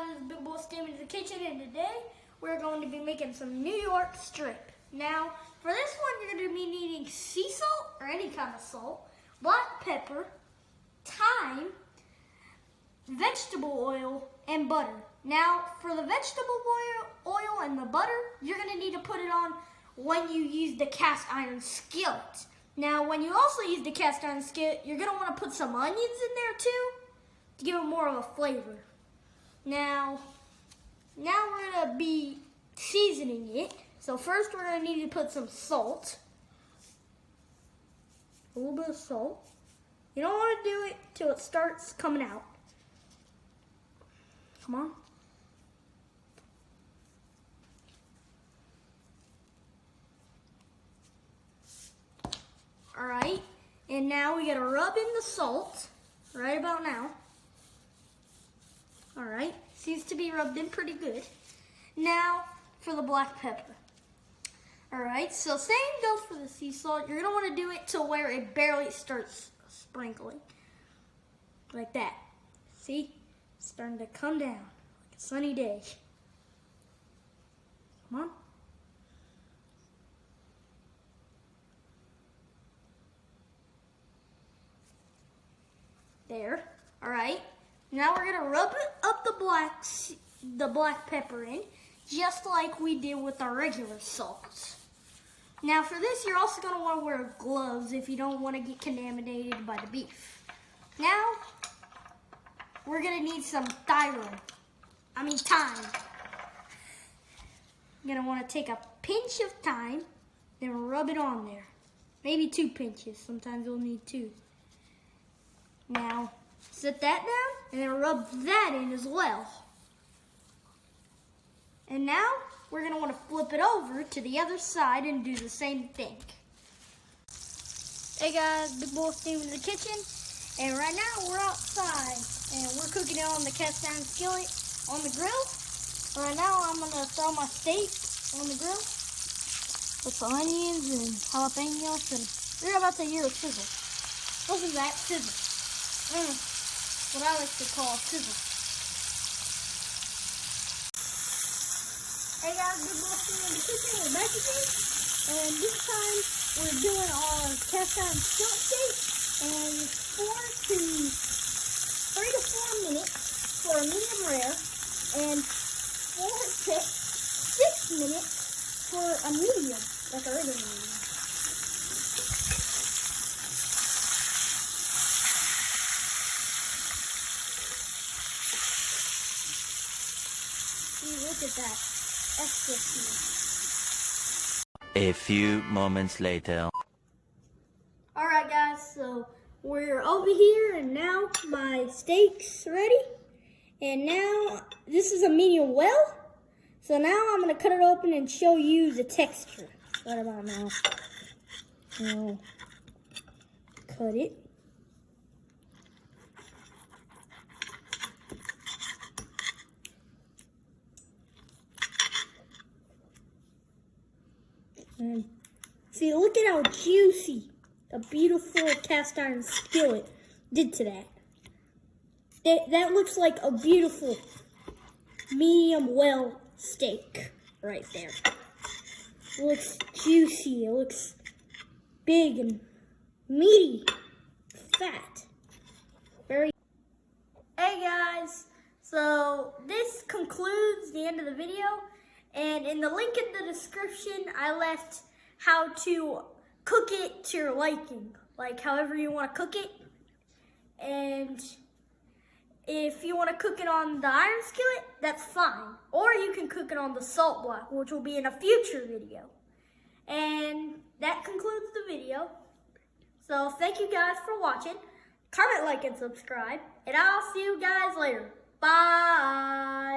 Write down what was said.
guys, Big Boy Steam in the kitchen, and today we're going to be making some New York strip. Now, for this one, you're going to be needing sea salt or any kind of salt, black pepper, thyme, vegetable oil, and butter. Now, for the vegetable oil and the butter, you're going to need to put it on when you use the cast iron skillet. Now, when you also use the cast iron skillet, you're going to want to put some onions in there too to give it more of a flavor. Now we're going to be seasoning it. So first we're going to need to put some salt. A little bit of salt. You don't want to do it till it starts coming out. Come on. Alright, and now we got to rub in the salt right about now. Alright, seems to be rubbed in pretty good. Now for the black pepper. Alright, so same goes for the sea salt. You're going to want to do it to where it barely starts sprinkling. Like that. See? It's starting to come down like a sunny day. Come on. There. Alright. Now we're going to rub up the black pepper in, just like we did with our regular salt. Now for this, you're also going to want to wear gloves if you don't want to get contaminated by the beef. Now, we're going to need some thyme. You're going to want to take a pinch of thyme, then rub it on there. Maybe 2 pinches. Sometimes you'll need 2. Now, set that down and then rub that in as well. And now, we're going to want to flip it over to the other side and do the same thing. Hey guys, Big Boy Steam in the kitchen. And right now, we're outside. And we're cooking it on the cast iron skillet on the grill. Right now, I'm going to throw my steak on the grill with the onions and jalapenos. And you're about to hear a sizzle. Listen to that sizzle. What I like to call a sizzle. Hey guys, Big Boy Steam in the kitchen. We're back again. And this time, we're doing our cast iron skillet steak. And 3 to 4 minutes for a medium rare, and 4 to 6 minutes for a medium, like a regular medium. See, look at that. That's just A few moments later. Alright guys, so we're over here and now my steak's ready. And now this is a medium well. So now I'm going to cut it open and show you the texture. Right about now. I'll cut it. And see, look at how juicy a beautiful cast iron skillet did to that. That looks like a beautiful medium well steak right there. It looks juicy. It looks big and meaty, fat. Very. Hey guys, so this concludes the end of the video. And in the link in the description, I left how to cook it to your liking, like however you want to cook it. And if you want to cook it on the iron skillet, that's fine. Or you can cook it on the salt block, which will be in a future video. And that concludes the video. So thank you guys for watching. Comment, like, and subscribe. And I'll see you guys later. Bye.